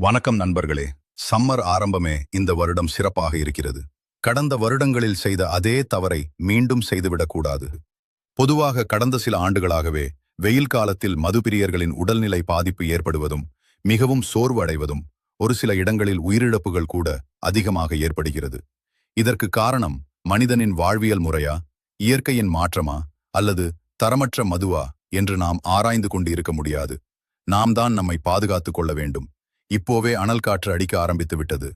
வணக்கம் நண்பர்களே. சம்மர் ஆரம்பமே இந்த வருடம் சிறப்பாக இருக்கிறது. கடந்த வருடங்களில் செய்த அதே தவறை மீண்டும் செய்துவிடக்கூடாது. பொதுவாக கடந்த சில ஆண்டுகளாகவே வெயில் காலத்தில் மதுப்பிரியர்களின் உடல்நிலை பாதிப்பு ஏற்படுவதும் மிகவும் சோர்வு அடைவதும் ஒரு சில இடங்களில் உயிரிழப்புகள் கூட அதிகமாக ஏற்படுகிறது. இதற்கு காரணம் மனிதனின் வாழ்வியல் முறையா, இயற்கையின் மாற்றமா அல்லது தரமற்ற மதுவா என்று நாம் ஆராய்ந்து கொண்டு இருக்க முடியாது. நாம் தான் நம்மை பாதுகாத்துக் கொள்ள வேண்டும். இப்போவே அனல் காற்று அடிக்க ஆரம்பித்து விட்டது.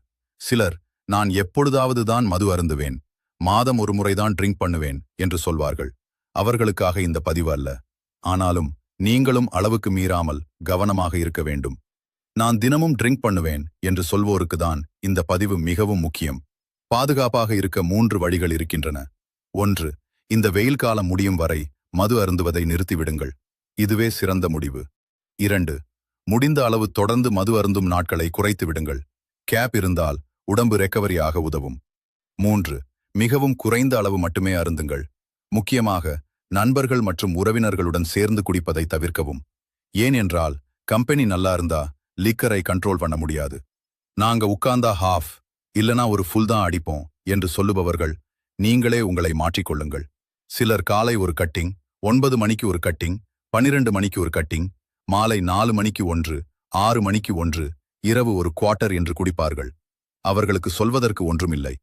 சிலர், நான் எப்பொழுதாவது தான் மது அருந்துவேன், மாதம் ஒரு முறைதான் ட்ரிங்க் பண்ணுவேன் என்று சொல்வார்கள். அவர்களுக்காக இந்த பதிவு அல்ல. ஆனாலும் நீங்களும் அளவுக்கு மீறாமல் கவனமாக இருக்க வேண்டும். நான் தினமும் ட்ரிங்க் பண்ணுவேன் என்று சொல்வோருக்கு தான் இந்த பதிவு மிகவும் முக்கியம். பாதுகாப்பாக இருக்க 3 வழிகள் இருக்கின்றன. 1. இந்த வெயில் காலம் முடியும் வரை மது அருந்துவதை நிறுத்திவிடுங்கள். இதுவே சிறந்த முடிவு. 2. முடிந்த அளவு தொடர்ந்து மது அருந்தும் நாட்களை குறைத்து விடுங்கள். கேப் இருந்தால் உடம்பு ரெக்கவரி ஆக உதவும். 3. மிகவும் குறைந்த அளவு மட்டுமே அருந்துங்கள். முக்கியமாக நண்பர்கள் மற்றும் உறவினர்களுடன் சேர்ந்து குடிப்பதை தவிர்க்கவும். ஏனென்றால் கம்பெனி நல்லா இருந்தா லிக்கரை கண்ட்ரோல் பண்ண முடியாது. நாங்க உட்கார்ந்தா ஹாஃப் இல்லனா ஒரு ஃபுல் தான் அடிப்போம் என்று சொல்லுபவர்கள் நீங்களே உங்களை மாற்றிக்கொள்ளுங்கள். சிலர் காலை ஒரு கட்டிங், 9 மணிக்கு ஒரு கட்டிங், 12 மணிக்கு ஒரு கட்டிங், மாலை 4 மணிக்கு 1, 6 மணிக்கு 1, இரவு ஒரு குவார்ட்டர் என்று குடிப்பார்கள். அவர்களுக்கு சொல்வதற்கு ஒன்றுமில்லை.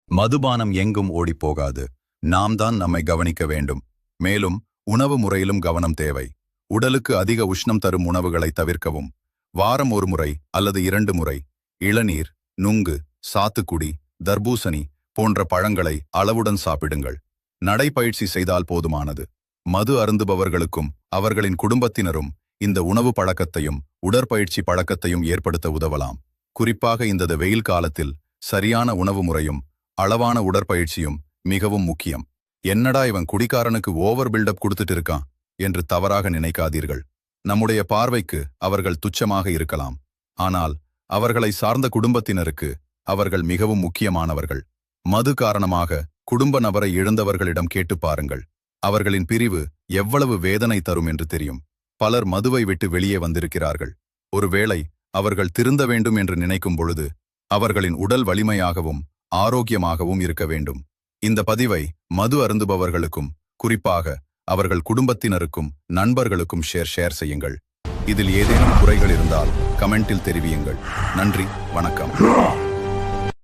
மதுபானம் எங்கும் ஓடிப்போகாது. நாம் தான் நம்மை கவனிக்க வேண்டும். மேலும் உணவு முறையிலும் கவனம் தேவை. உடலுக்கு அதிக உஷ்ணம் தரும் உணவுகளை தவிர்க்கவும். வாரம் ஒரு முறை அல்லது 2 முறை இளநீர், நுங்கு, சாத்துக்குடி, தர்பூசணி போன்ற பழங்களை அளவுடன் சாப்பிடுங்கள். நடைப்பயிற்சி செய்தால் போதுமானது. மது அருந்துபவர்களுக்கும் அவர்களின் குடும்பத்தினரும் இந்த உணவு பழக்கத்தையும் உடற்பயிற்சி பழக்கத்தையும் ஏற்படுத்த உதவலாம். குறிப்பாக இந்த வெயில் காலத்தில் சரியான உணவு முறையும் அளவான உடற்பயிற்சியும் மிகவும் முக்கியம். என்னடா இவன் குடிகாரனுக்கு ஓவர் பில்டப் கொடுத்துட்டு இருக்கான் என்று தவறாக நினைக்காதீர்கள். நம்முடைய பார்வைக்கு அவர்கள் துச்சமாக இருக்கலாம். ஆனால் அவர்களை சார்ந்த குடும்பத்தினருக்கு அவர்கள் மிகவும் முக்கியமானவர்கள். மது காரணமாக குடும்ப நபரை இழந்தவர்களிடம் கேட்டு பாருங்கள். அவர்களின் பிரிவு எவ்வளவு வேதனை தரும் என்று தெரியும். பலர் மதுவை விட்டு வெளியே வந்திருக்கிறார்கள். ஒருவேளை அவர்கள் திருந்த வேண்டும் என்று நினைக்கும் பொழுது அவர்களின் உடல் வலிமையாகவும் ஆரோக்கியமாகவும் இருக்க வேண்டும். இந்த பதிவை மது அருந்துபவர்களுக்கும் குறிப்பாக அவர்கள் குடும்பத்தினருக்கும் நண்பர்களுக்கும் ஷேர் செய்யுங்கள். இதில் ஏதேனும் குறைகள் இருந்தால் கமெண்டில் தெரிவியுங்கள். நன்றி, வணக்கம்.